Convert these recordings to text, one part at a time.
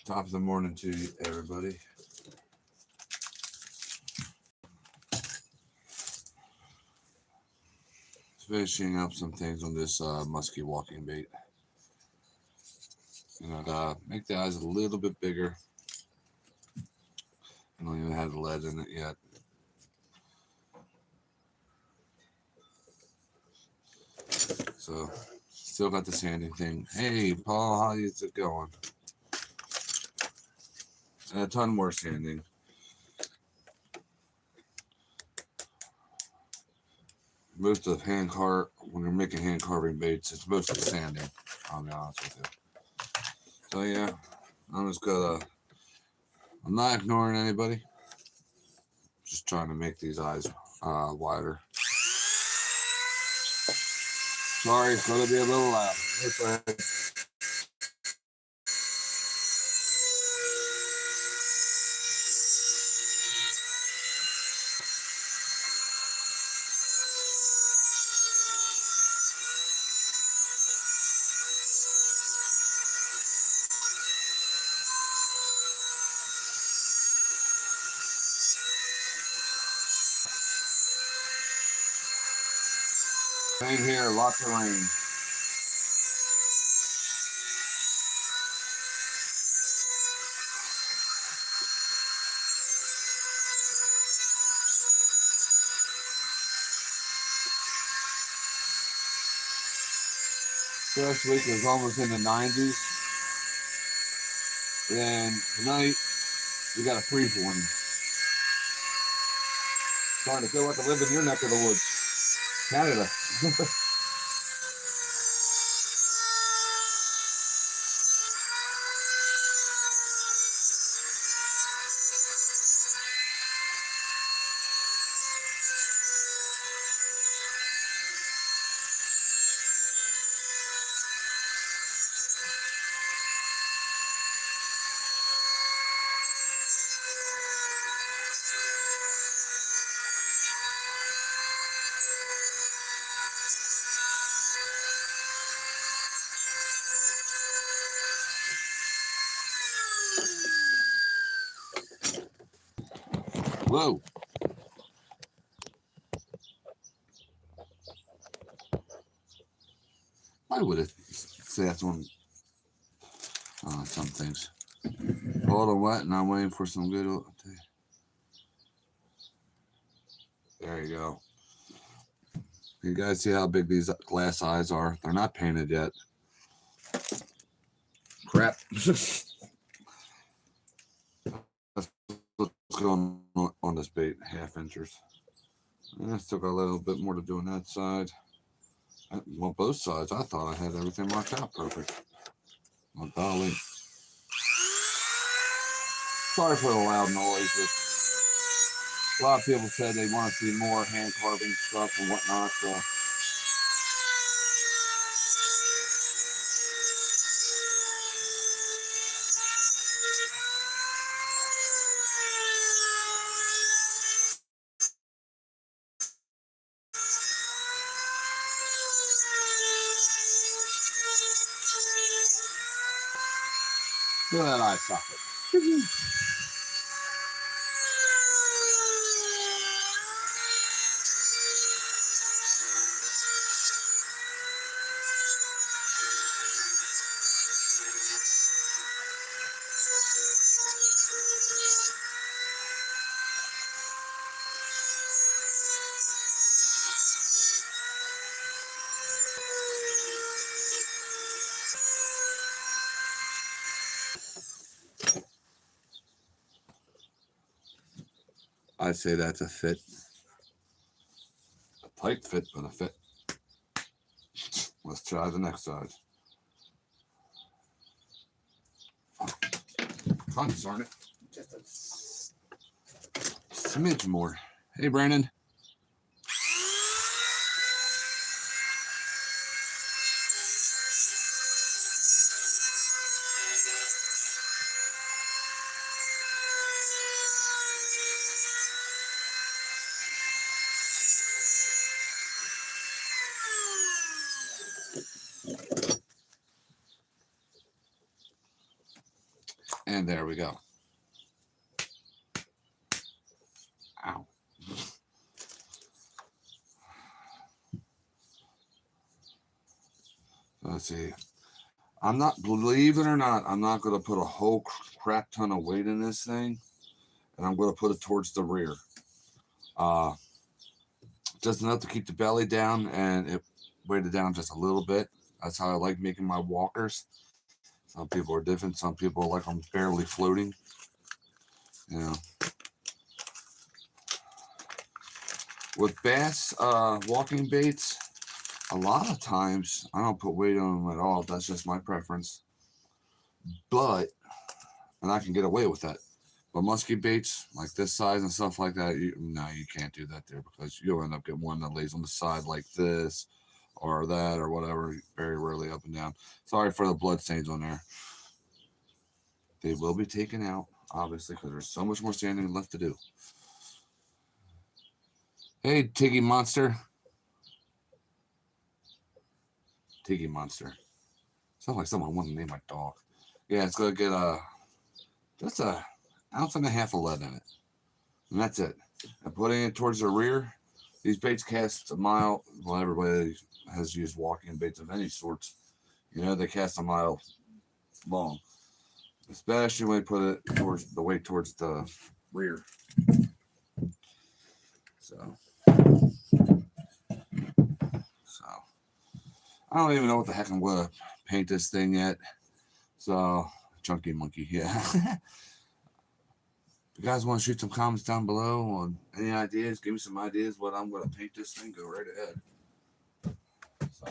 Top of the morning to you, everybody. Finishing up some things on this musky walking bait. And make the eyes a little bit bigger. I don't even have the lead in it yet. So, still got the sanding thing. Hey, Paul, how is it going? And a ton more sanding. Most of when you're making hand carving baits, it's mostly sanding, I'll be honest with you. So yeah, I'm not ignoring anybody. Just trying to make these eyes wider. Sorry, it's going to be a little loud. It's all right. Rain here, lots of rain. Last week was almost in the 90s. Then tonight, we got a freeze warning. Starting to feel like I live in your neck of the woods. Canada. Whoa. I would have said that's on some things. Cold and wet, and I'm waiting for some good. There you go. You guys see how big these glass eyes are? They're not painted yet. Crap. What's going on this bait? Half inches. And I still got a little bit more to do on that side. Well, both sides. I thought I had everything marked out perfect. Well, golly. Sorry for the loud noise. A lot of people said they want to see more hand carving stuff and whatnot. So. Look at that eye socket. I'd say that's a fit. A tight fit, but a fit. Let's try the next side. Tons, aren't it? Just a smidge more. Hey, Brandon. And there we go. Ow. Let's see. I'm not, believe it or not, I'm not going to put a whole crap ton of weight in this thing, and I'm going to put it towards the rear. Just enough to keep the belly down and it weighted down just a little bit. That's how I like making my walkers. Some people are different. Some people like them barely floating. You know. With bass walking baits, a lot of times I don't put weight on them at all. That's just my preference. But, and I can get away with that. But musky baits like this size and stuff like that, you can't do that there because you'll end up getting one that lays on the side like this or that or whatever, very rarely up and down. Sorry for the blood stains on there. They will be taken out, obviously, because there's so much more sanding left to do. Hey, Tiggy Monster. Tiggy Monster. Sounds like someone wanted to name my dog. Yeah, it's going to get just a ounce and a half of lead in it. And that's it. And putting it towards the rear, these baits cast a mile. Well, everybody has used walking baits of any sorts. You know, they cast a mile long. Especially when they put it towards the weight towards the rear. So I don't even know what the heck I'm going to paint this thing yet. So, Chunky Monkey, yeah. If you guys want to shoot some comments down below on any ideas, give me some ideas what I'm going to paint this thing, go right ahead. So.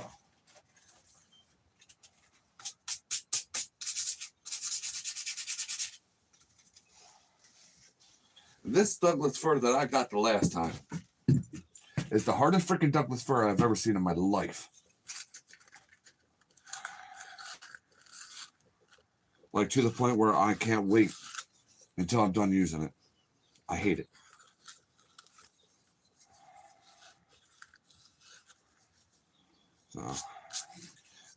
This Douglas fir that I got the last time is the hardest freaking Douglas fir I've ever seen in my life. Like to the point where I can't wait until I'm done using it. I hate it. So,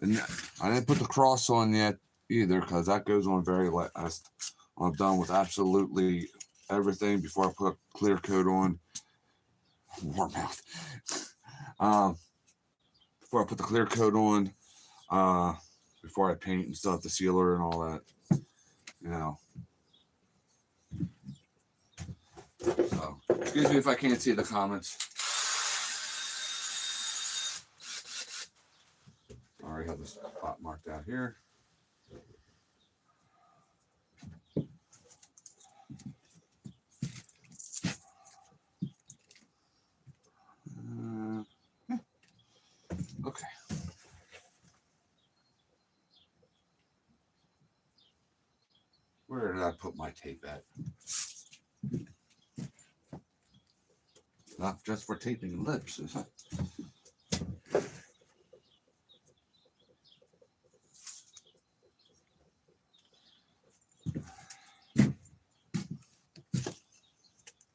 and I didn't put the cross on yet either because that goes on very last. I'm done with absolutely everything before I put a clear coat on. Warm mouth. Before I put the clear coat on, before I paint and stuff, the sealer and all that, you know. So, excuse me if I can't see the comments. I already have this spot marked out here. Okay. Where did I put my tape at? Not just for taping lips, is it?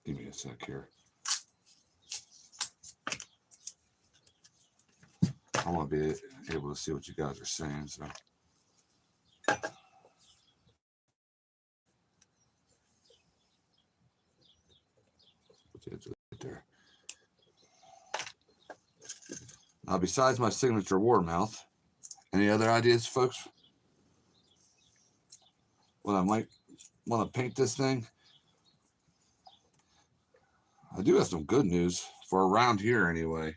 Give me a sec here. I want to be able to see what you guys are saying. So. Right there. Now, besides my signature war mouth, any other ideas, folks? Well, I might want to paint this thing. I do have some good news for around here anyway.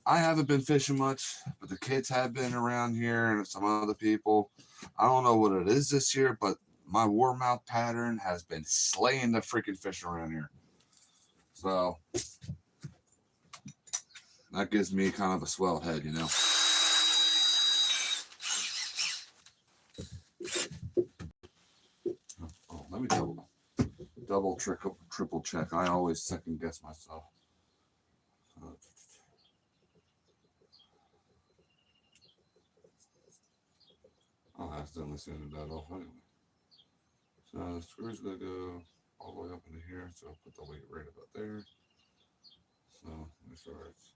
I haven't been fishing much, but the kids have been around here and some other people. I don't know what it is this year, but my warmouth pattern has been slaying the freaking fish around here. So that gives me kind of a swelled head, you know. Oh, let me double, triple check. I always second guess myself. I'll accidentally send that off anyway. So the screw's gonna go all the way up into here, so I'll put the weight right about there. So make sure it's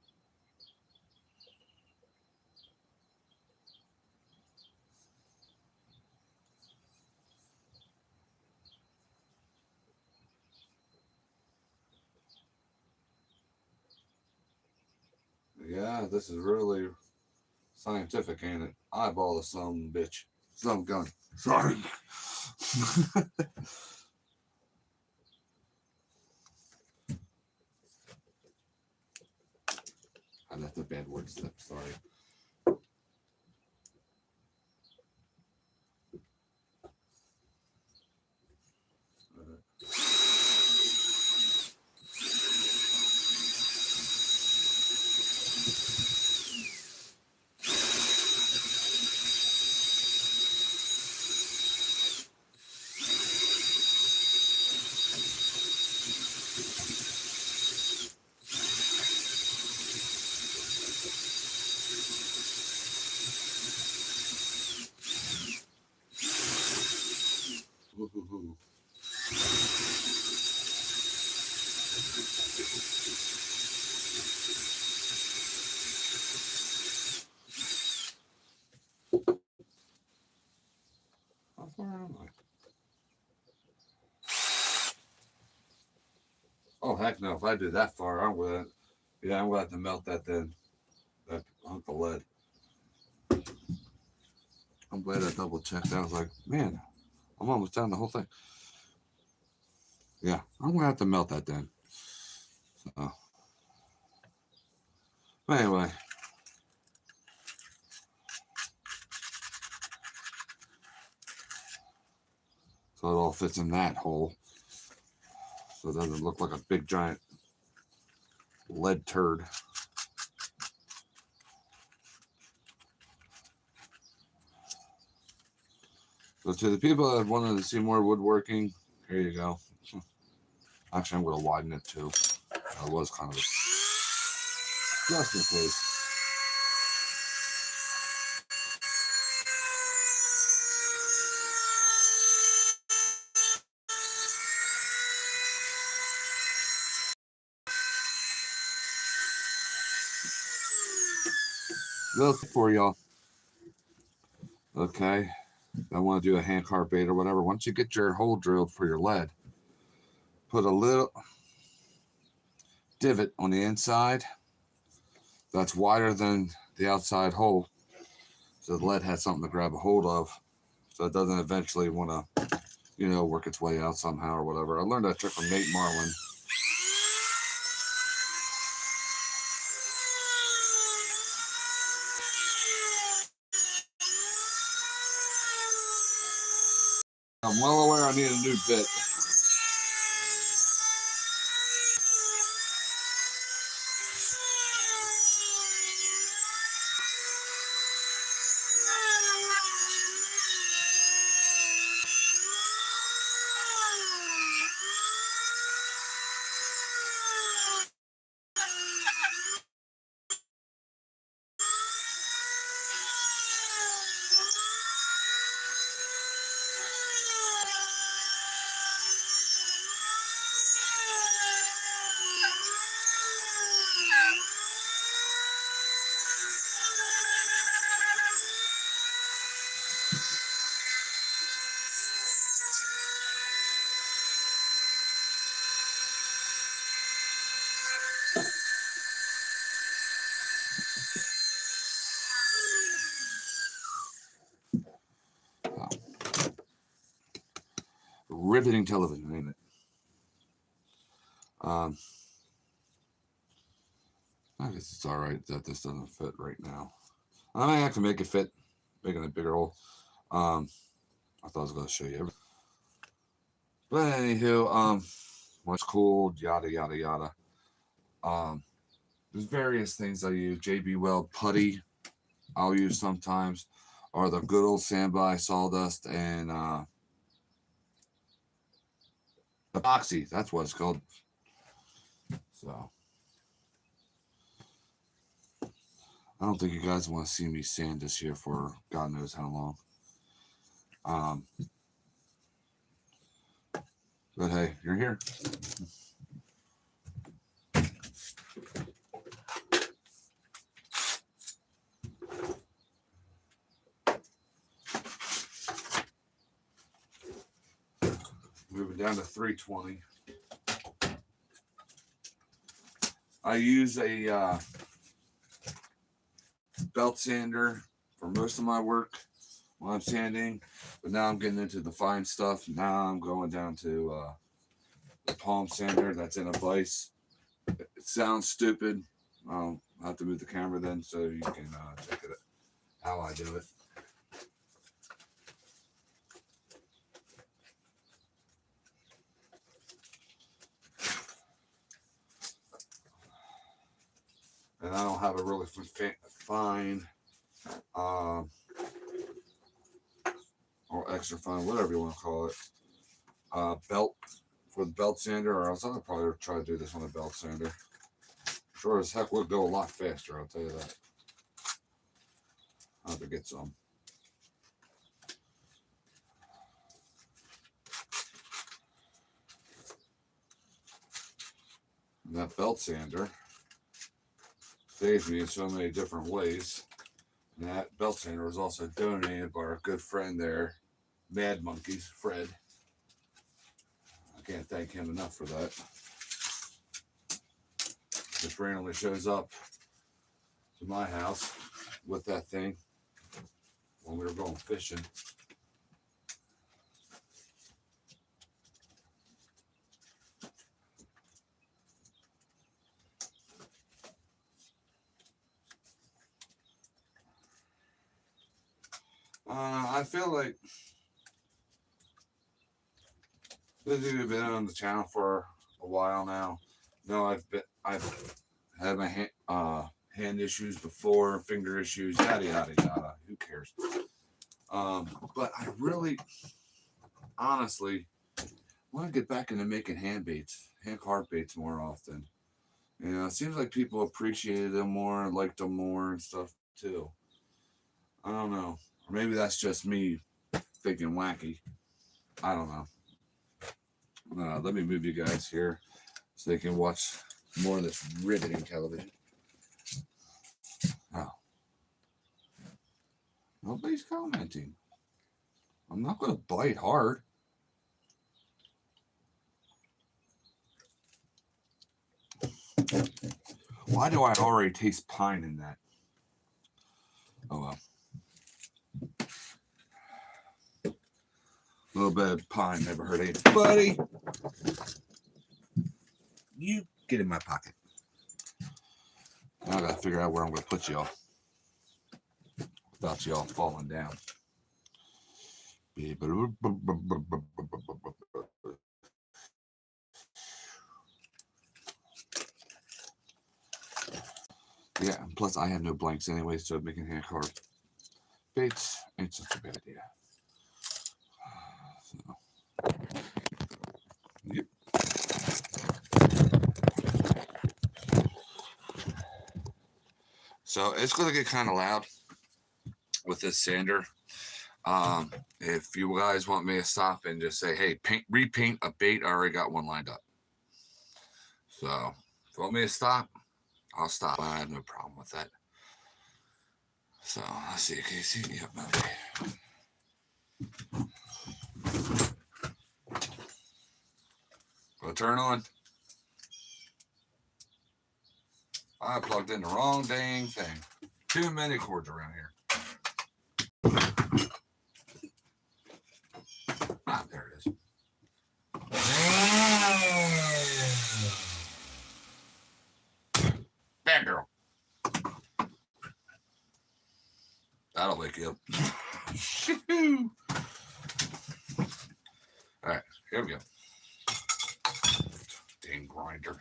this is really scientific, ain't it? Eyeball of some bitch. Some gun. Sorry. I left a bad word slip. Sorry. Ooh. How far am I? Oh heck no! If I do that far, I'm gonna. Yeah, I'm gonna have to melt that then. That hunk of lead. I'm glad I double checked. I was like, man, I'm almost done the whole thing. Yeah, I'm gonna have to melt that then. So, but anyway, so it all fits in that hole, so it doesn't look like a big giant lead turd. So to the people that wanted to see more woodworking, here you go. Actually, I'm going to widen it too. It was kind of just in case. Little tip for y'all. Okay, I want to do a hand carved bait or whatever. Once you get your hole drilled for your lead, put a little divot on the inside that's wider than the outside hole, so the lead has something to grab a hold of, so it doesn't eventually want to, work its way out somehow or whatever. I learned that trick from Nate Marlin. I'm well aware I need a new bit. Riveting television, ain't it? I guess it's all right that this doesn't fit right now. I may have to make it fit, making a bigger hole. I thought I was going to show you everything. But anywho, what's cool, yada, yada, yada. There's various things I use. JB Weld putty I'll use sometimes, or the good old sandby sawdust and epoxy. That's what it's called. So I don't think you guys want to see me sand this here for God knows how long. But hey, you're here. Moving down to 320. I use a belt sander for most of my work when I'm sanding, but now I'm getting into the fine stuff. Now I'm going down to the palm sander that's in a vise. It sounds stupid. I'll have to move the camera then so you can check it out how I do it. And I don't have a really fine or extra fine, whatever you want to call it, belt for the belt sander, or else I'll probably try to do this on a belt sander. Sure as heck would go a lot faster, I'll tell you that. I'll have to get some. And that belt sander saves me in so many different ways. And that belt sander was also donated by our good friend there, Mad Monkeys, Fred. I can't thank him enough for that. Just randomly shows up to my house with that thing when we were going fishing. I feel like this has been on the channel for a while now. No, I've had my hand issues before, finger issues, yada yada yada. Who cares? But I really, honestly, want to get back into making hand carved baits more often. You know, it seems like people appreciated them more, liked them more, and stuff too. I don't know. Or maybe that's just me thinking wacky. I don't know. Let me move you guys here so they can watch more of this riveting television. Oh. Nobody's commenting. I'm not going to bite hard. Why do I already taste pine in that? Oh well. A little bit of pine never hurt anybody. You get in my pocket. Now I gotta figure out where I'm gonna put y'all without y'all falling down. Yeah, plus I have no blanks anyway, so making hand carved baits ain't such a bad idea. Yep. So it's going to get kind of loud with this sander. If you guys want me to stop and just say, hey, repaint a bait, I already got one lined up. So if you want me to stop, I'll stop. I have no problem with that. So let's see. Can you see? Yep, okay. Will turn on. I plugged in the wrong dang thing. Too many cords around here. Ah, there it is. Bad girl. That'll wake you up. All right, here we go. Dang grinder.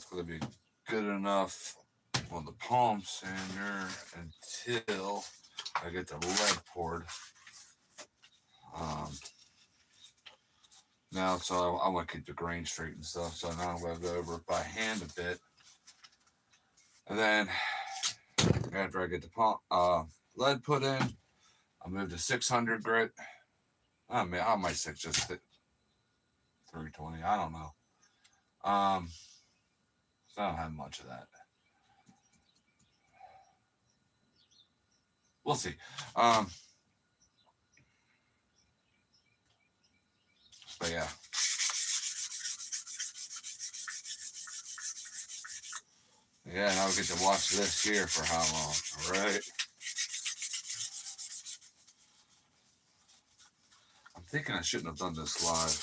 That's going to be good enough on the palm sander until I get the lead poured. Now, so I want to keep the grain straight and stuff. So now I'm going to go over it by hand a bit. And then after I get the lead put in, I'll move to 600 grit. I mean, I might stick just 320. I don't know. So I don't have much of that. We'll see. But yeah. Yeah, now we get to watch this here for how long, all right? I'm thinking I shouldn't have done this live.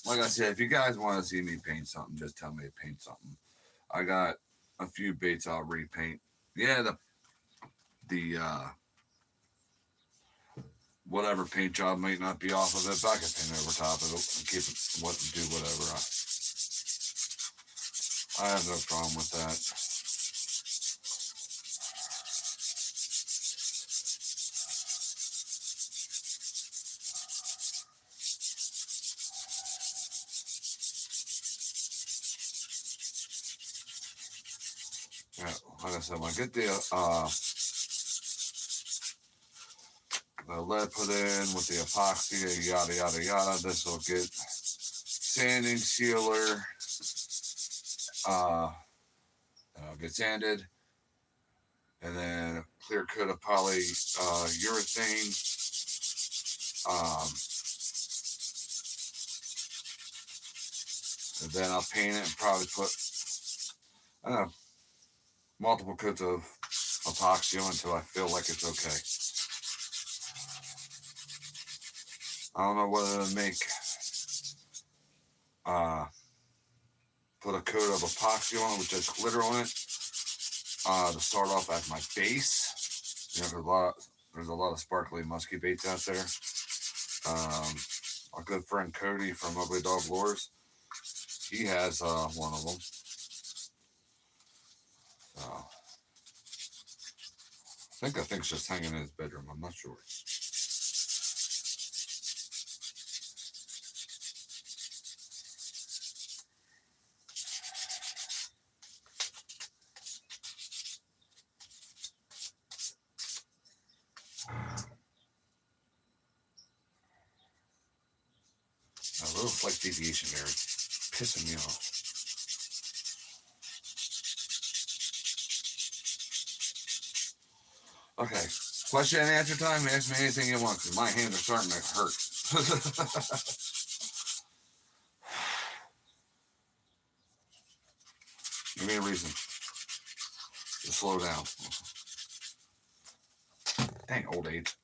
Like I said, if you guys want to see me paint something, just tell me to paint something. I got a few baits I'll repaint. Yeah, the whatever paint job might not be off of it, but I can paint over top of it and keep it, do whatever. I have no problem with that. Yeah, like I said, when I get the lead put in with the epoxy, yada yada yada, this will get sanding sealer. It'll get sanded, and then a clear coat of polyurethane. And then I'll paint it and probably put multiple coats of epoxy on until I feel like it's okay. I don't know whether to make put a coat of epoxy on it with just glitter on it to start off as my base. You know, there's a lot of sparkly musky baits out there. Our good friend Cody from Ugly Dog Lures, he has one of them. So I think it's just hanging in his bedroom. I'm not sure. A little slight deviation there, pissing me off. Okay, question and answer time. Ask me anything you want, because my hands are starting to hurt. Give me a reason to slow down. Dang, old age.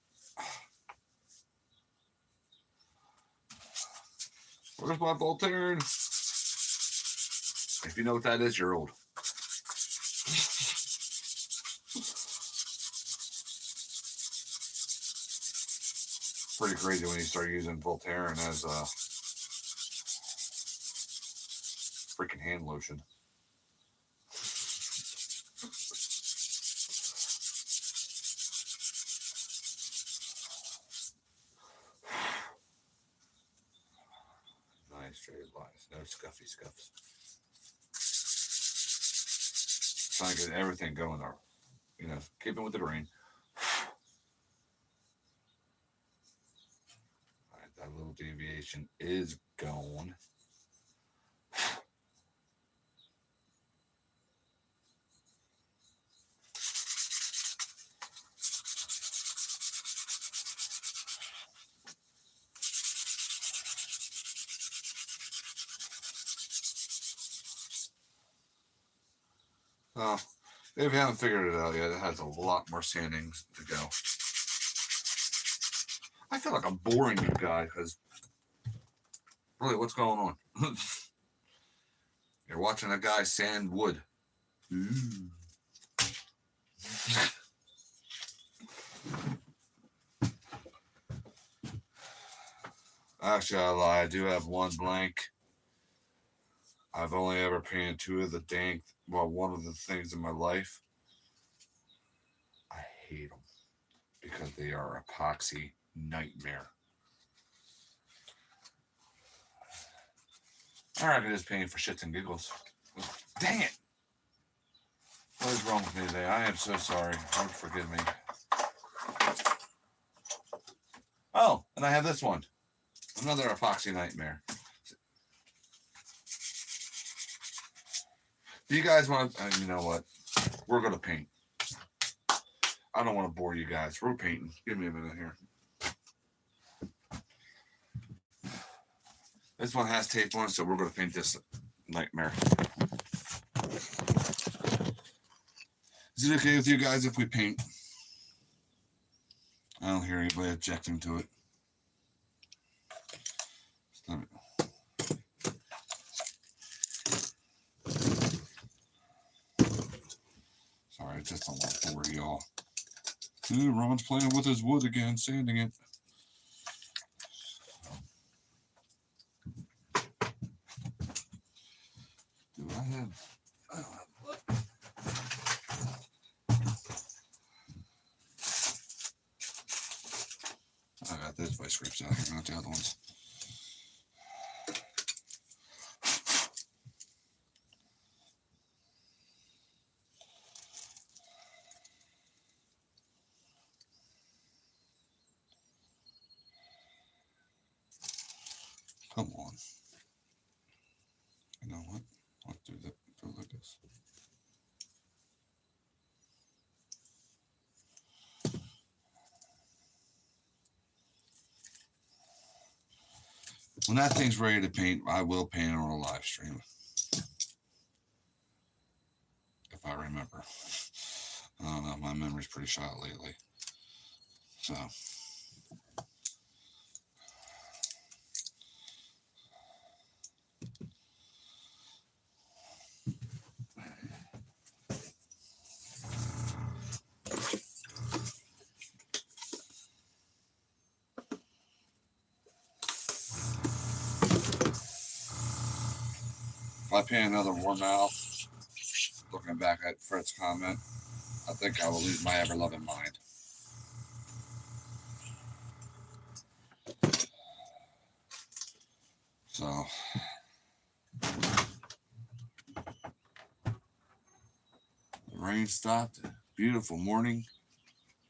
Where's my Voltaren? If you know what that is, you're old. Pretty crazy when you start using Voltaren as a freaking hand lotion. Nice straight lines, no scuffy scuffs. Trying to get everything going, or keeping with the grain. All right, that little deviation is gone. Well, if you haven't figured it out yet, it has a lot more sanding to go. I feel like I'm boring you guys, because really, what's going on? You're watching a guy sand wood. Actually, I lie. I do have one blank. I've only ever painted two of the one of the things in my life. I hate them because they are epoxy nightmare. All right, I just painting for shits and giggles. Dang it! What is wrong with me today? I am so sorry. Lord, forgive me. Oh, and I have this one. Another epoxy nightmare. Do you guys want to, you know what? We're going to paint. I don't want to bore you guys. We're painting. Give me a minute here. This one has tape on it, so we're going to paint this nightmare. Is it okay with you guys if we paint? I don't hear anybody objecting to it. Sorry, I just don't want to bore y'all. Ron's playing with his wood again, sanding it. Do I have... I got those vice grips out here, not the other ones. Come on. You know what? I'll do that. Do it like this. When that thing's ready to paint, I will paint it on a live stream. If I remember. I don't know. My memory's pretty shot lately. So. If I paint another warm mouth, looking back at Fred's comment, I think I will lose my ever-loving mind. So, the rain stopped. Beautiful morning.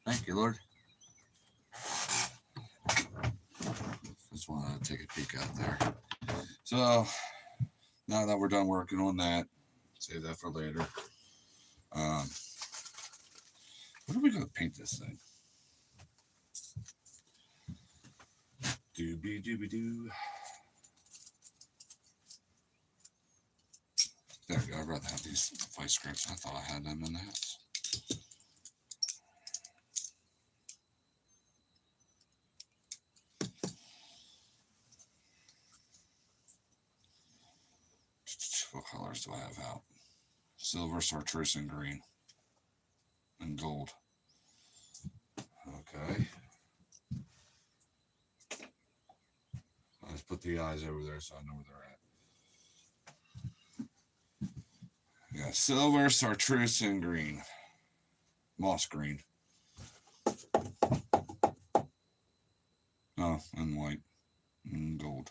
Thank you, Lord. Just want to take a peek out there. So, now that we're done working on that, save that for later. What are we going to paint this thing? Doobie doobie doo. There we go. I'd rather have these vice grips. I thought I had them in the house. What colors do I have out? Silver, chartreuse, and green. And gold. Okay. I'll just put the eyes over there so I know where they're at. Yeah, silver, chartreuse, and green. Moss green. Oh, and white. And gold.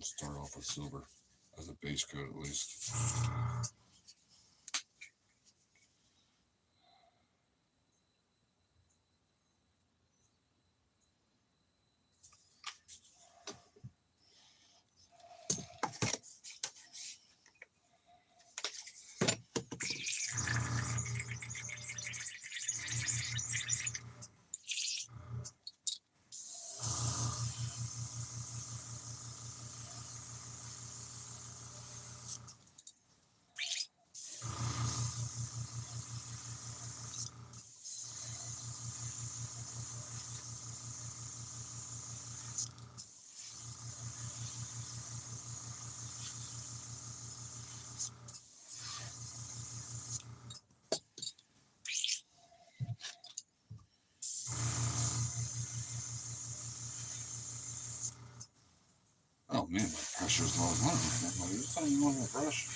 Start off with silver as a base coat at least. brushes, Lord. I don't know. You saying you want a brush?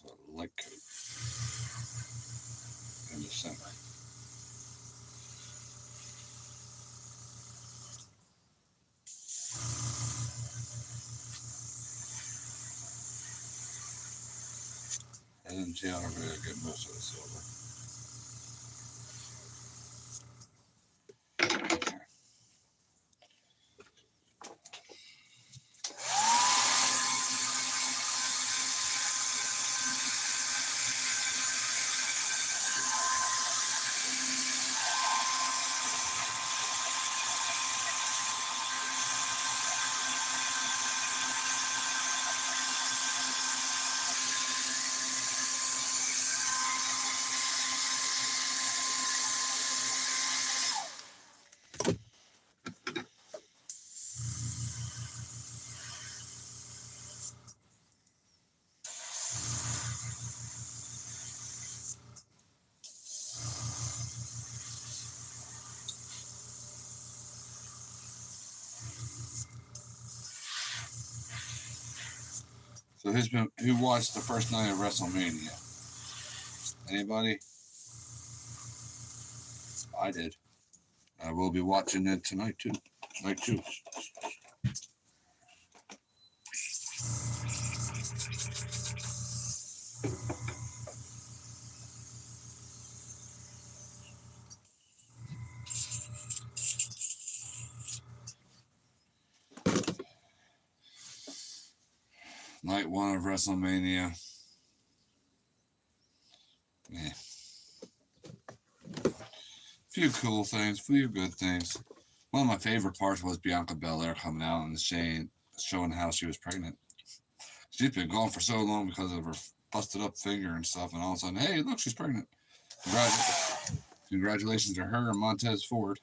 Put a light coat in the center. And then see how I'm going to get most of the silver. So who watched the first night of WrestleMania? Anybody? I did. I will be watching it tonight too. Night 2. Night 1 of WrestleMania. Yeah. Few cool things, few good things. One of my favorite parts was Bianca Belair coming out and showing how she was pregnant. She's been gone for so long because of her busted up finger and stuff, and all of a sudden, hey, look, she's pregnant. Congratulations to her and Montez Ford.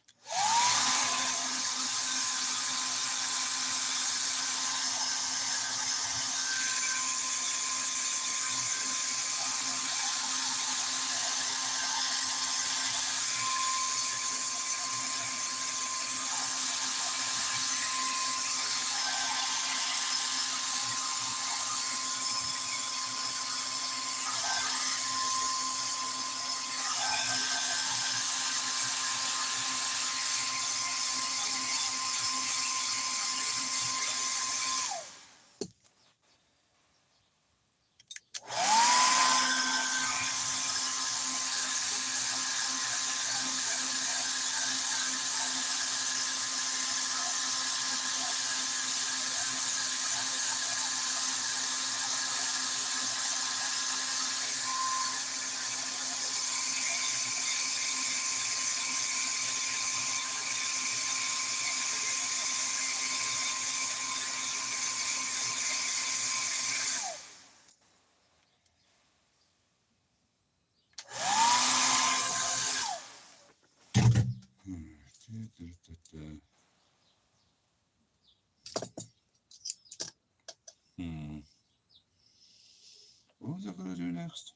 What was I going to do next?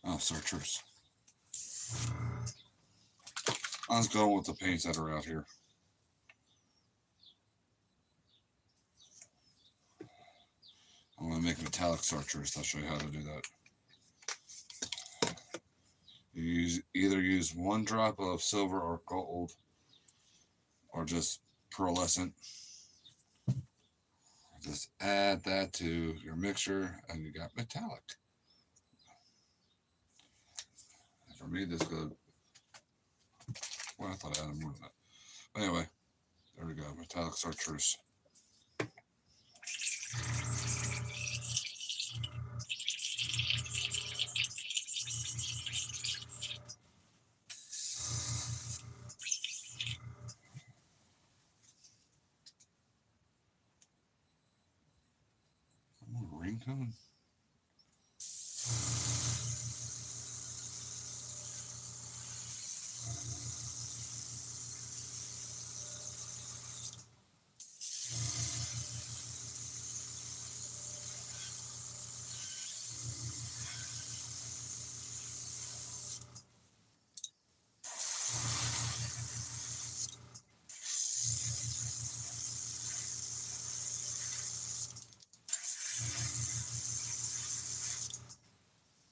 Oh, searchers. Let's go with the paints that are out here. I'm going to make metallic searchers. I'll show you how to do that. You either use 1 drop of silver or gold, or just pearlescent. Just add that to your mixture, and you got metallic. For me, this good. Well, I thought I added more than that. But anyway, there we go. Metallic searchers. More ring coming.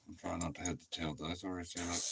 I'm trying not to hit the tail. Did I already say that?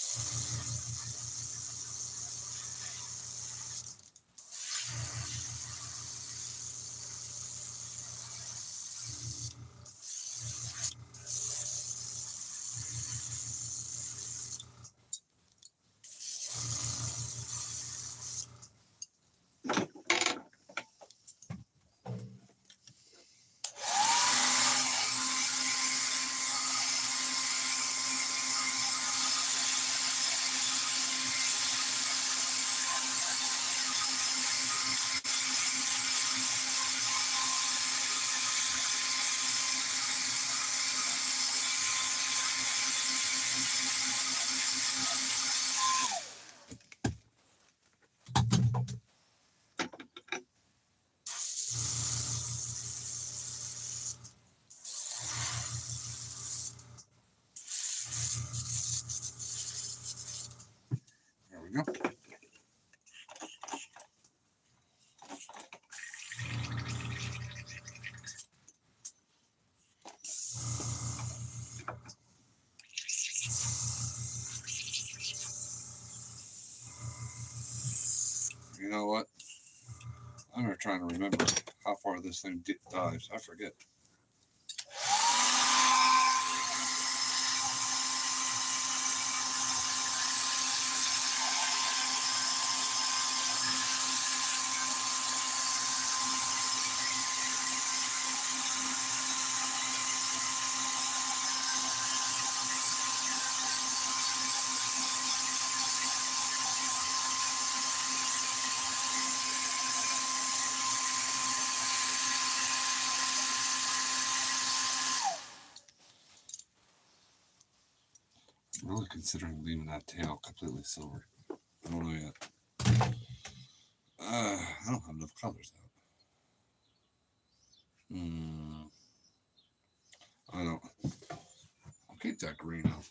There we go. You know what? I'm trying to remember how far this thing dives. I forget. I'm really considering leaving that tail completely silver. I don't know yet. I don't have enough colors out. I don't. I'll keep that green out.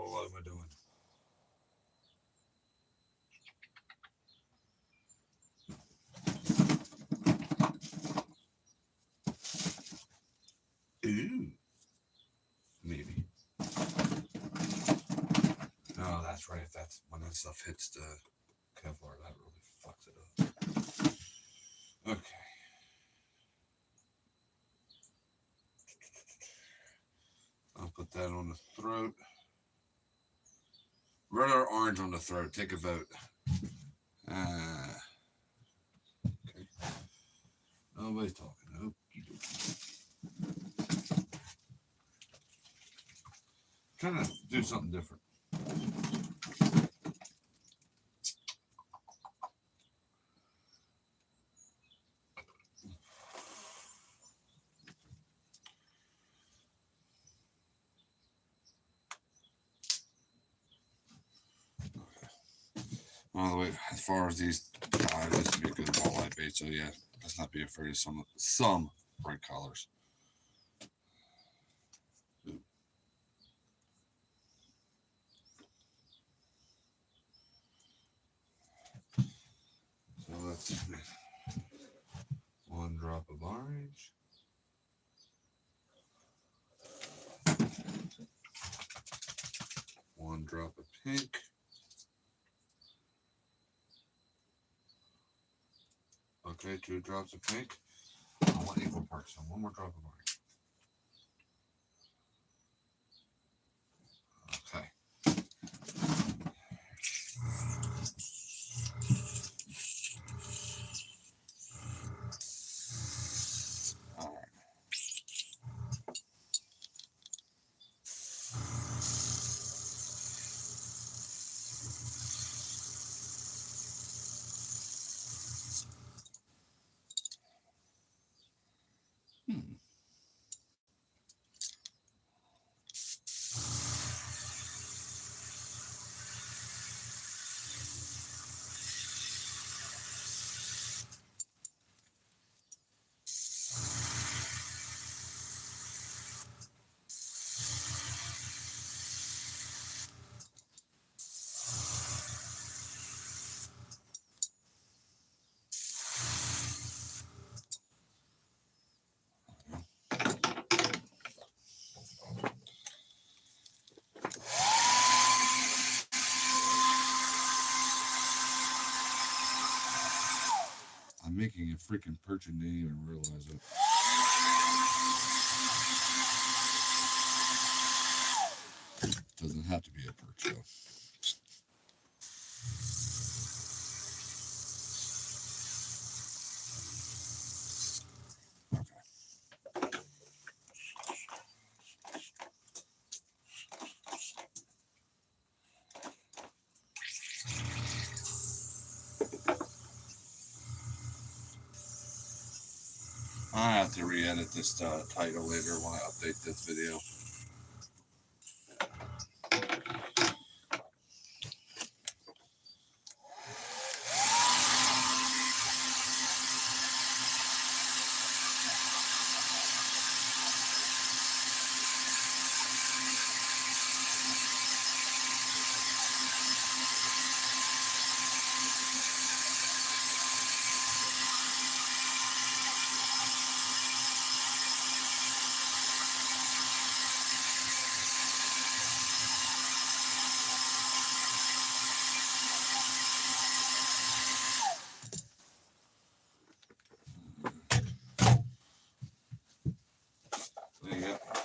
What am I doing? Ooh. Maybe. No, that's right. That's when that stuff hits the Kevlar, that really fucks it up. Okay. I'll put that on the throat. Red or orange on the throat. Take a vote. Okay. Nobody's talking. Okey dokey. Trying to do something different. By the way, as far as these dives, this would be a good walleye bait. So yeah, let's not be afraid of some bright colors. So let's 1 drop of orange. 1 drop of pink. Okay, 2 drops of pink. I want equal parts, so 1 more drop of orange. Okay. All right. I'm making a freaking perch and didn't even realize it. Doesn't have to be a perch though. I have to re-edit this title later when I update this video.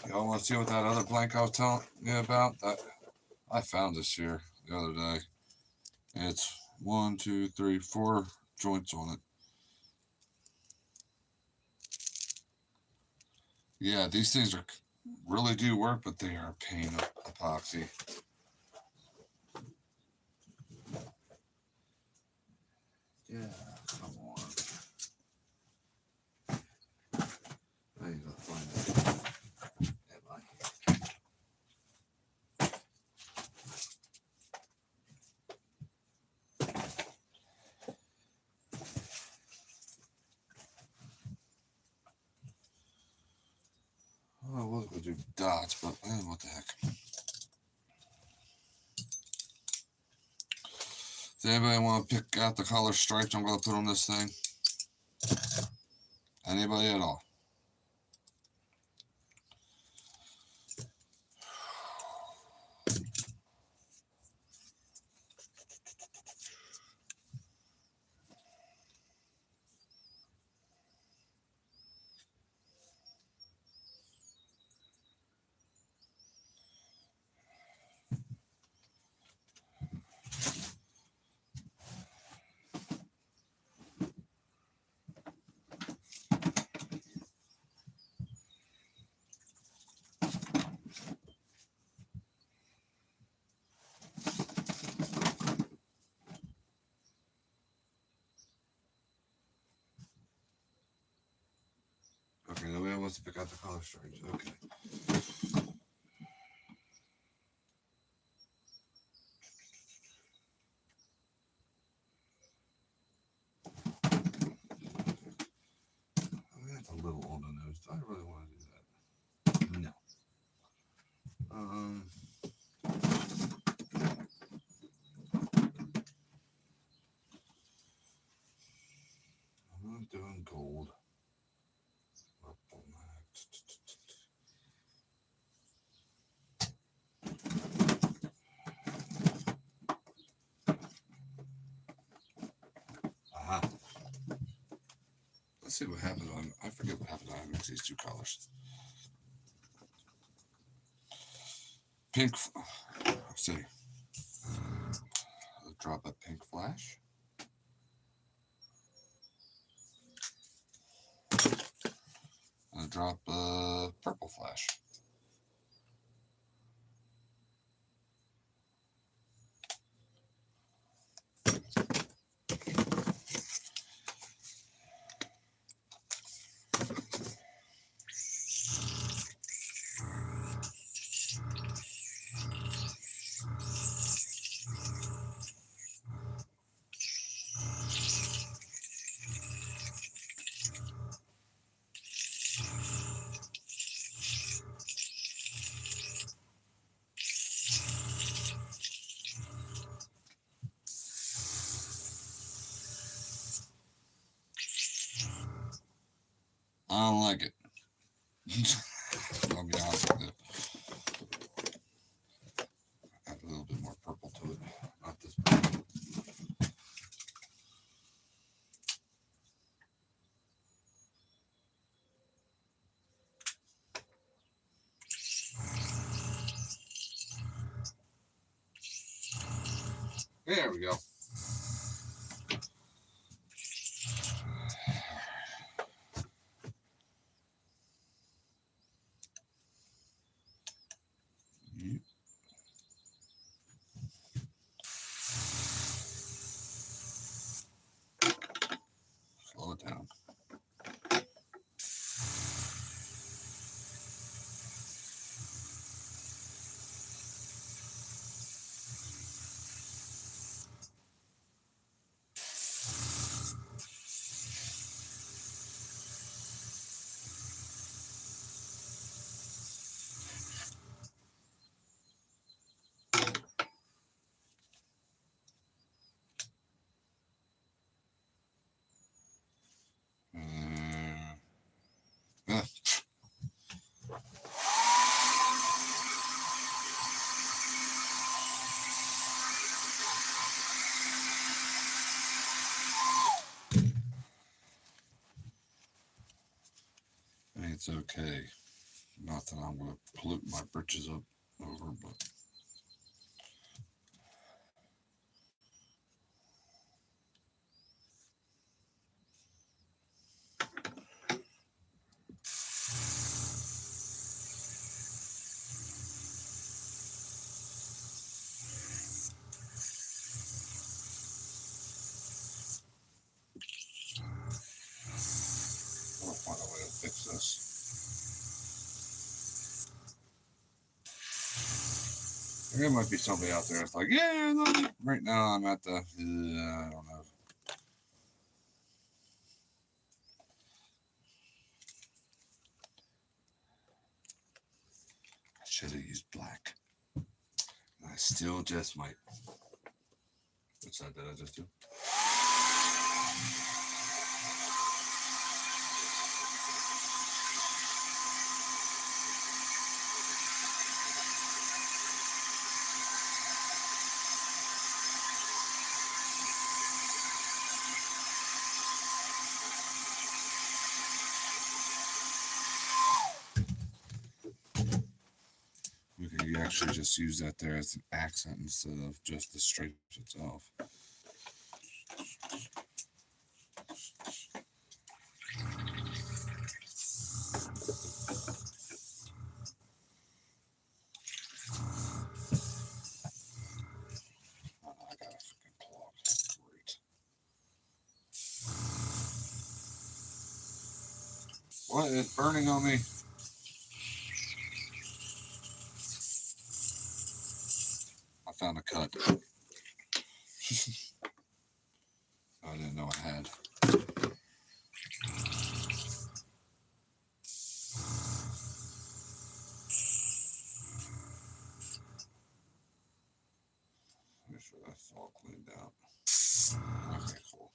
Y'all want to see what that other blank I was telling you about? I found this here the other day. It's 1, 2, 3, 4 joints on it. Yeah, these things really do work, but they are a pain of epoxy. Yeah, come on. I need to find it. I was going to do dots, but what the heck. Does anybody want to pick out the color stripes I'm going to put on this thing? Anybody at all? Okay, nobody wants to pick out the color stripes. Okay. That's a little on the nose. Do I really want to do that? No. I'm doing gold. Aha. Let's see what happens on. I forget what happens when I mix these two colors. Pink. Let's see. I'll drop a pink flash. I'll drop a purple flash. I don't like it. I'll be honest with you. Add a little bit more purple to it. Not this purple. There we go. Slow it down. It's okay. Not that I'm going to pollute my britches up over, but. I'll find a way to fix this. There might be somebody out there that's like, yeah, no, right now I'm at the, I don't know. I should have used black. I still just might. Which side did I just do? Okay, you actually just use that there as an accent instead of just the stripes itself. What is burning on me? I found a cut. I didn't know I had. Make sure that's all cleaned out. Okay, cool.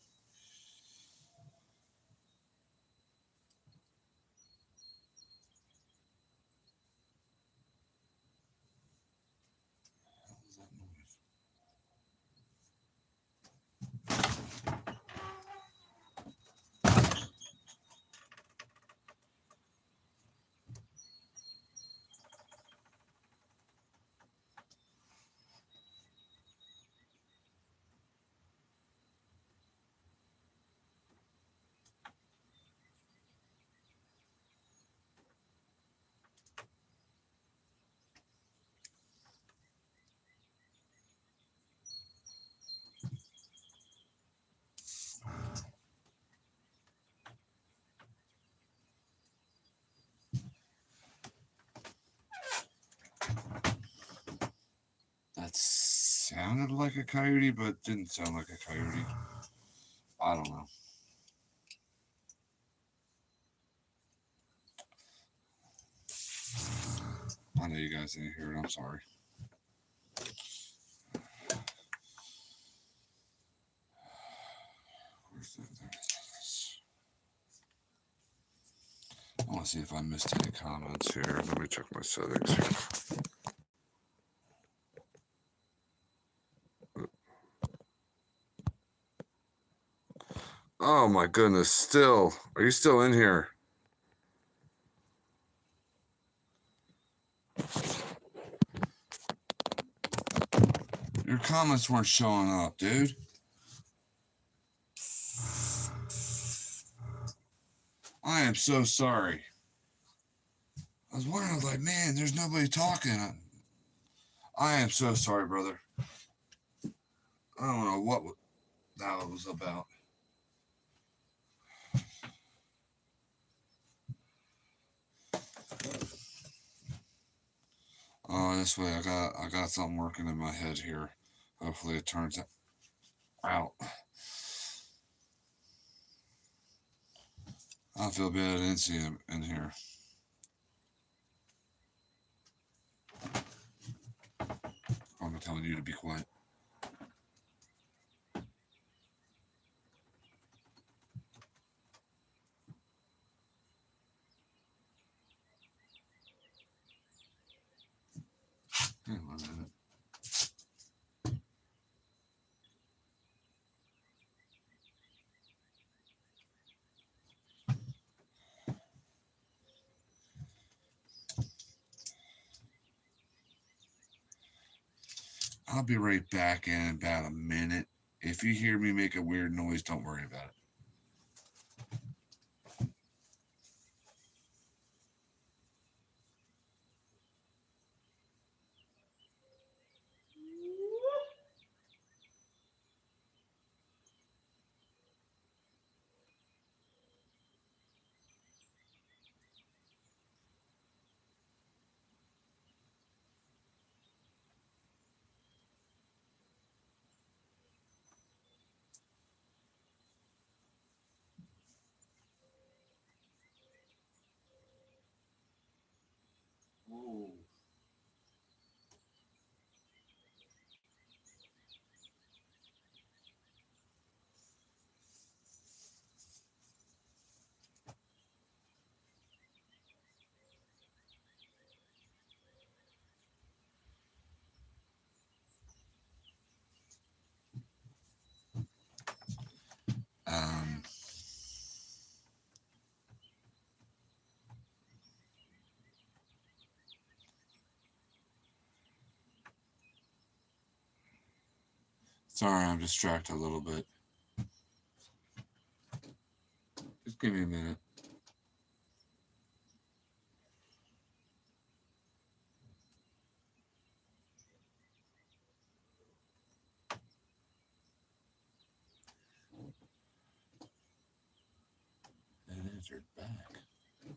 That sounded like a coyote, but didn't sound like a coyote. I don't know. I know you guys didn't hear it. I'm sorry. Where's that? There it is. I want to see if I missed any comments here. Let me check my settings here. Oh my goodness, still. Are you still in here? Your comments weren't showing up, dude. I am so sorry. I was wondering, I was like, man, there's nobody talking. I am so sorry, brother. I don't know what that was about. Oh, this way I got something working in my head here. Hopefully it turns out. I feel bad I didn't see him in here. I'm telling you to be quiet. Hang on a minute. I'll be right back in about a minute. If you hear me make a weird noise, don't worry about it. Whoa. Sorry, I'm distracted a little bit. Just give me a minute. And entered back. I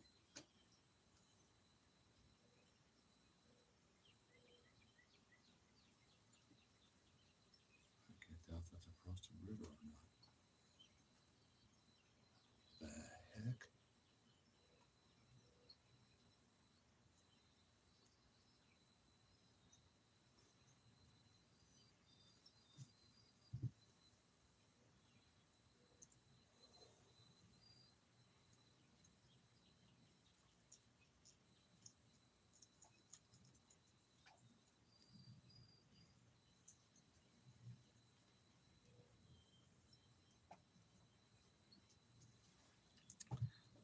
can't tell if that's across the river or not. The heck?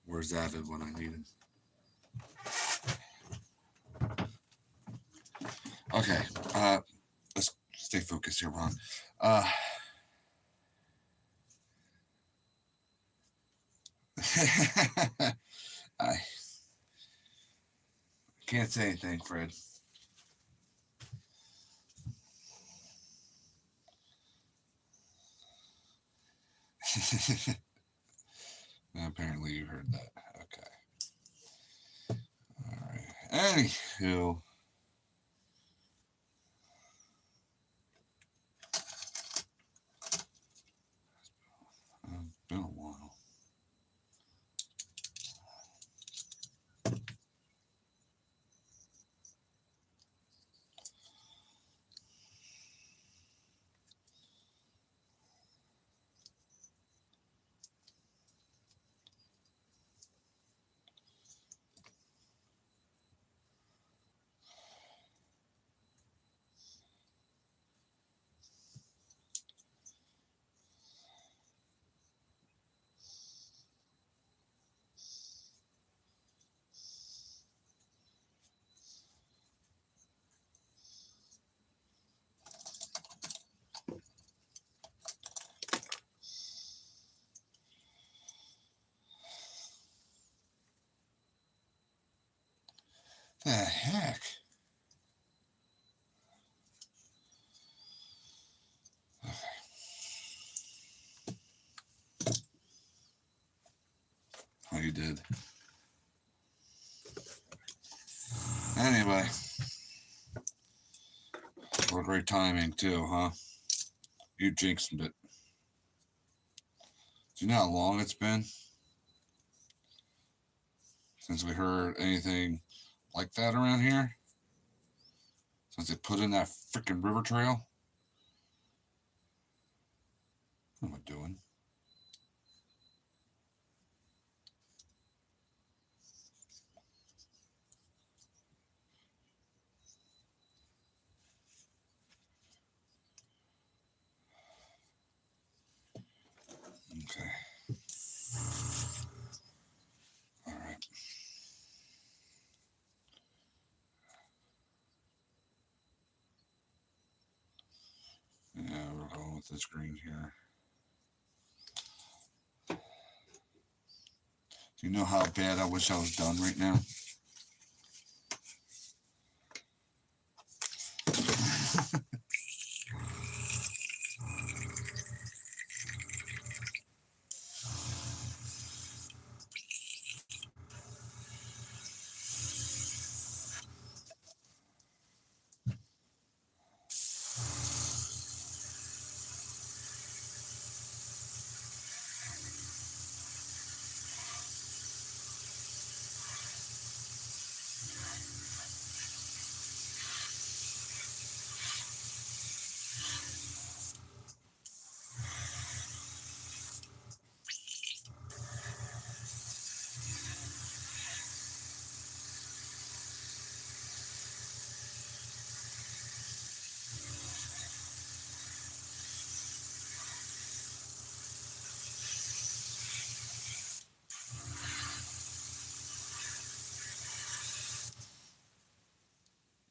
Where's Avid when I need him? Okay, let's stay focused here, Ron. I can't say anything, Fred. Apparently you heard that. Okay. All right. Anywho. It's been a while. heck? Oh, you did. Anyway. What great timing, too, huh? You jinxed it. Do you know how long it's been since we heard anything like that around here? Since they put in that freaking river trail? What am I doing? Okay. All right. Yeah, we're going with this green here. Do you know how bad I wish I was done right now?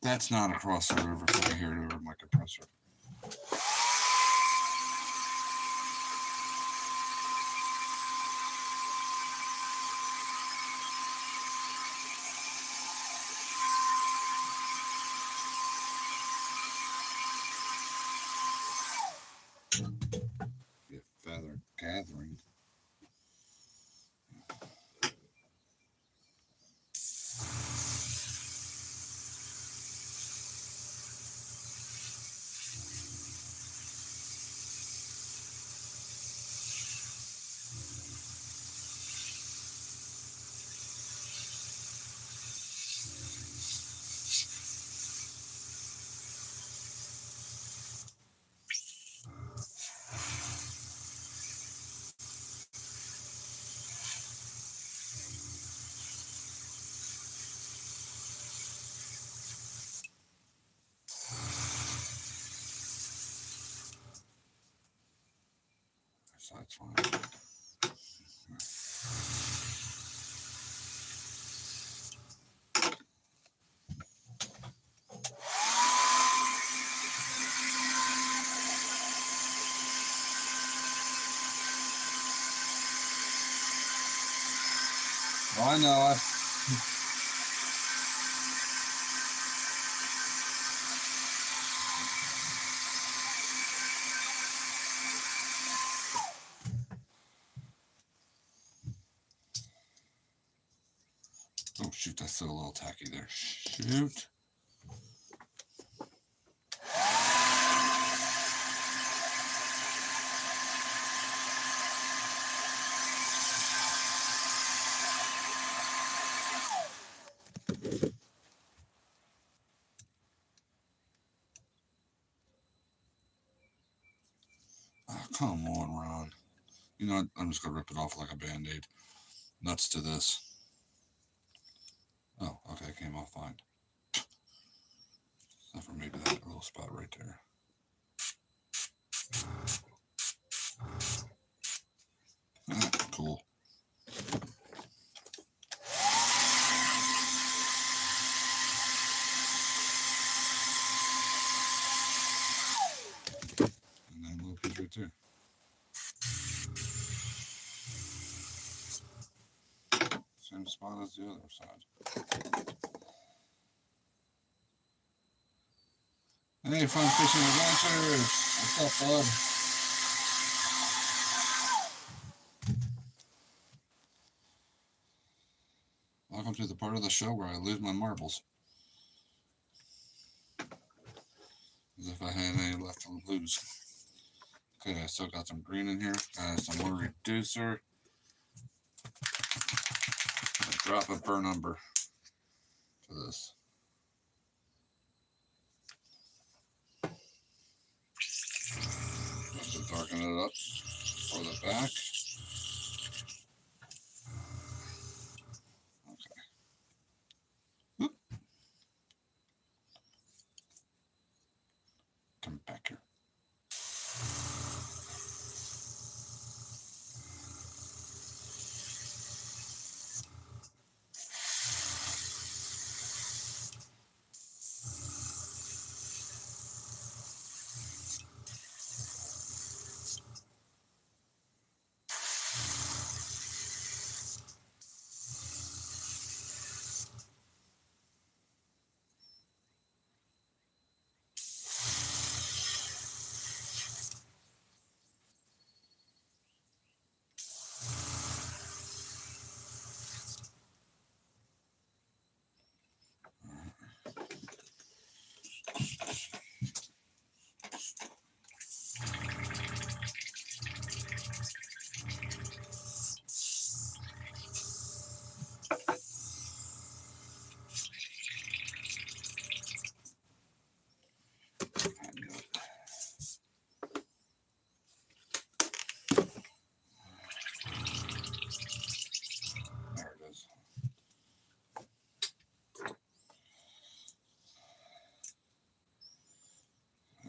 That's not across the river, so I hear it over my compressor. Be a feather gathering. So that's fine. Oh, I know it. Oh, shoot, that's still a little tacky there. Shoot. Oh, come on, Ron. You know, I'm just going to rip it off like a Band-Aid. Nuts to this. Oh, okay, it came off fine. Except for maybe that little spot right there. Cool. And that little piece right there. Same spot as the other side. Hey, Fun Fishing Adventures! What's up, bud? Welcome to the part of the show where I lose my marbles. As if I had any left to lose. Okay, I still got some green in here. Some more reducer. Drop a burr number to this. Just to darken it up for the back. Okay. Oop. Come back here.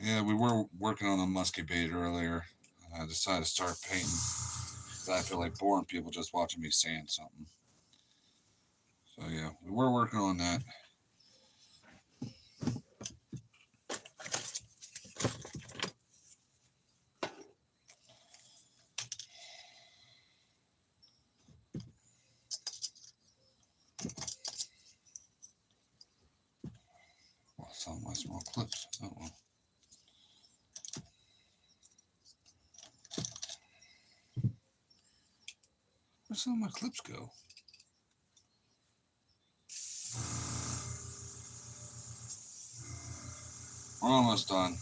Yeah, we were working on a musky bait earlier. I decided to start painting because I feel like boring people just watching me sand something. So yeah, we were working on that. Well, some of my small clips. Oh well. Where'd some of my clips go? We're almost done.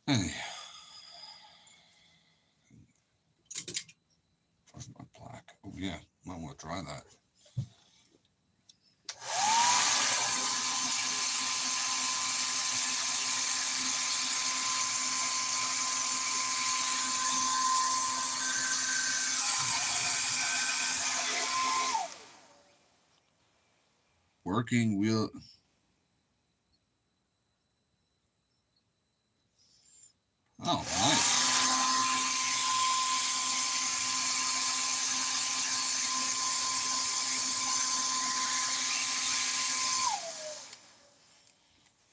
Anyhow. Where's my black? Oh yeah, might want to try that. Working wheel. Oh, nice.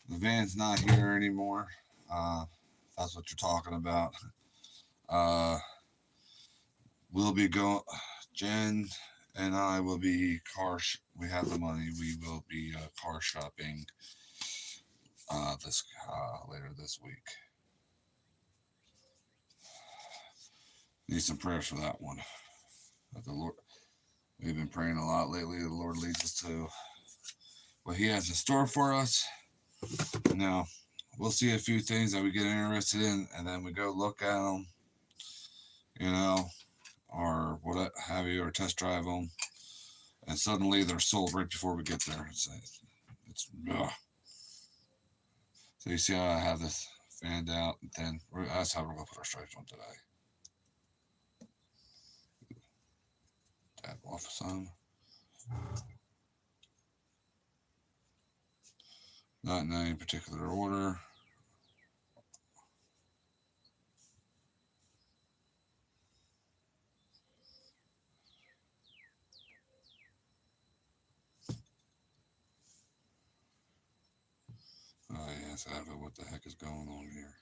The van's not here anymore. That's what you're talking about. We'll be going. Jen and I will be we have the money. We will be car shopping this later this week. Need some prayers for that one. But the Lord, we've been praying a lot lately. The Lord leads us to what He has in store for us. Now, we'll see a few things that we get interested in, and then we go look at them, or what have you, or test drive them, and suddenly they're sold right before we get there. It's ugh. So you see how I have this fanned out, and then that's how we're gonna put our stripes on today. That off some. Not in any particular order. Oh yes, I don't know what the heck is going on here.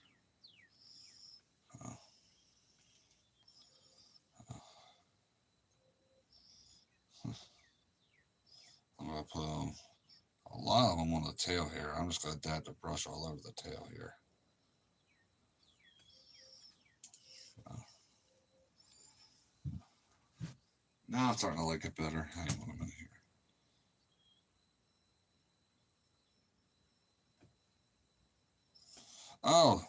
I'm gonna put a lot of them on the tail here. I'm just gonna dab the brush all over the tail here. Now I'm starting to like it better. Hang on a minute here. Oh,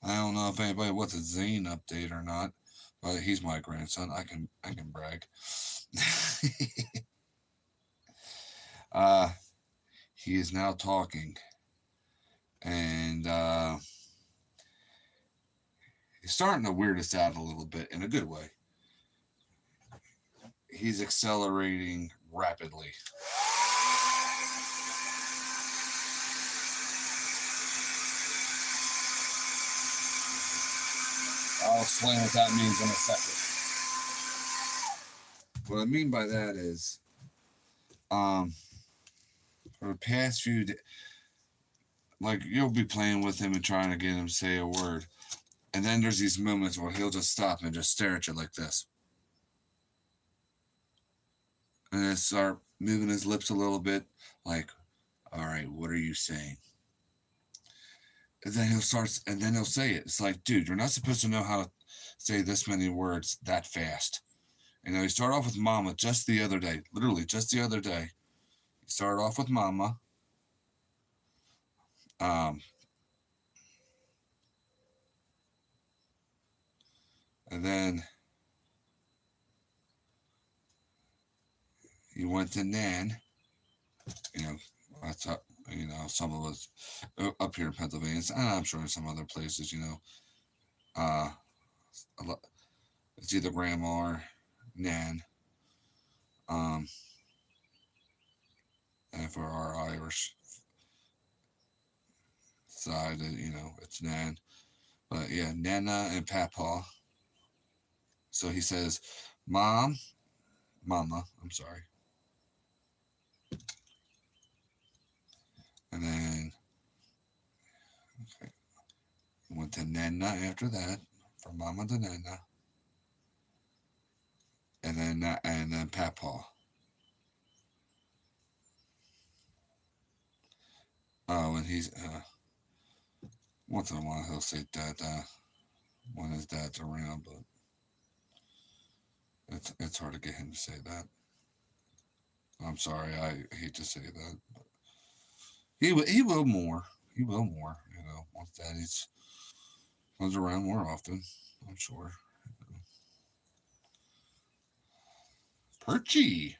I don't know if anybody wants a Zane update or not, but he's my grandson. I can brag. uh, he is now talking, and he's starting to weird us out a little bit in a good way. He's accelerating rapidly. I'll explain what that means in a second. What I mean by that is, for the past few days, like you'll be playing with him and trying to get him to say a word, and then there's these moments where he'll just stop and just stare at you like this, and then start moving his lips a little bit, like, "All right, what are you saying?" And then he'll start, and then he'll say it. It's like, dude, you're not supposed to know how to say this many words that fast. You know, he started off with mama just the other day, literally just the other day. He started off with mama. Um, and then he went to Nan. You know, that's how, you know, some of us up here in Pennsylvania, and I'm sure in some other places, you know, uh, it's either grandma or Nan. And for our Irish side, you know, it's Nan. But yeah, Nana and Papa. So he says, Mom, Mama, I'm sorry. And then okay, went to Nana after that, from Mama to Nana. And then Papa. Oh, and he's once in a while he'll say Dad when his dad's around, but it's hard to get him to say that. I'm sorry, I hate to say that. But he will more. He will more. You know, once Daddy's comes around more often, I'm sure. Perchy.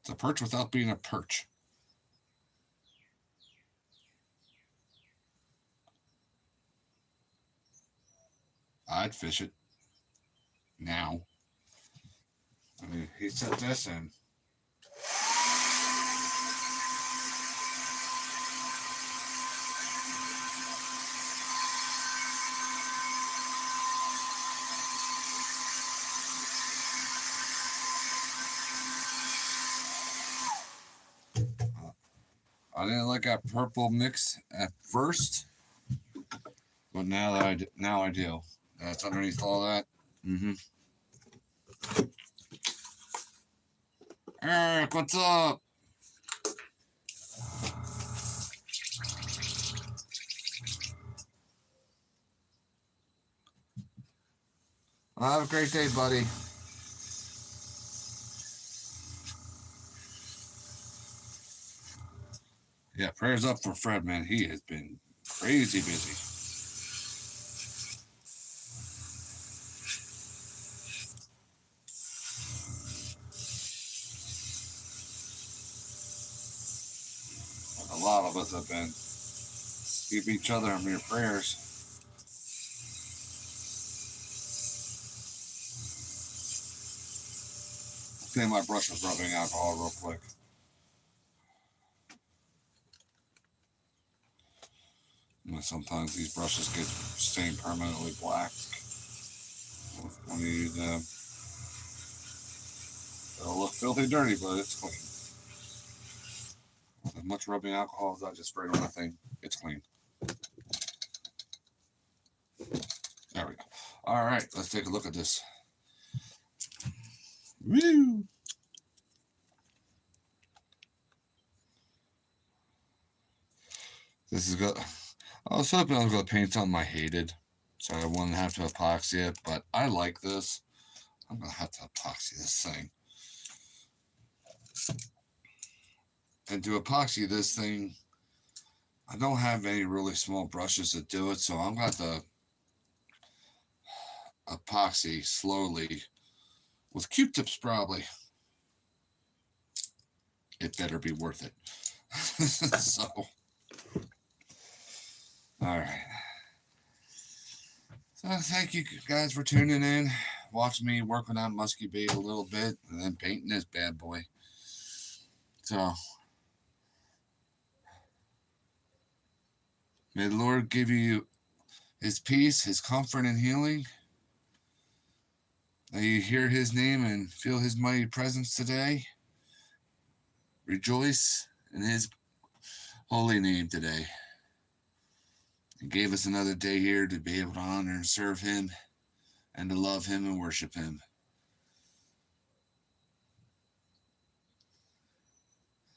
It's a perch without being a perch. I'd fish it now. I mean, he set this in. I didn't like that purple mix at first, but now I do. That's underneath all that. Mm-hmm. Eric, what's up? Well, have a great day, buddy. Yeah, prayers up for Fred, man. He has been crazy busy. A lot of us have been. Keep each other in your prayers. clean my brush with rubbing alcohol real quick. Sometimes these brushes get stained permanently black when you use them. It'll look filthy dirty, but it's clean. As much rubbing alcohol as I just sprayed on that thing, it's clean. There we go. All right, let's take a look at this. Woo! This is good. I was hoping I was going to paint something I hated, so I wouldn't have to epoxy it, but I like this. I'm going to have to epoxy this thing. And to epoxy this thing, I don't have any really small brushes to do it, so I'm going to have to epoxy slowly with Q-tips probably. It better be worth it. So, all right. So thank you guys for tuning in, watching me working on musky bait a little bit, and then painting this bad boy. So, may the Lord give you His peace, His comfort, and healing. May you hear His name and feel His mighty presence today. Rejoice in His holy name today. He gave us another day here to be able to honor and serve Him and to love Him and worship Him.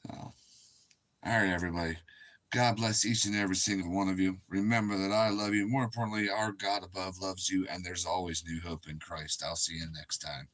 So, all right, everybody. God bless each and every single one of you. Remember that I love you. More importantly, our God above loves you, and there's always new hope in Christ. I'll see you next time.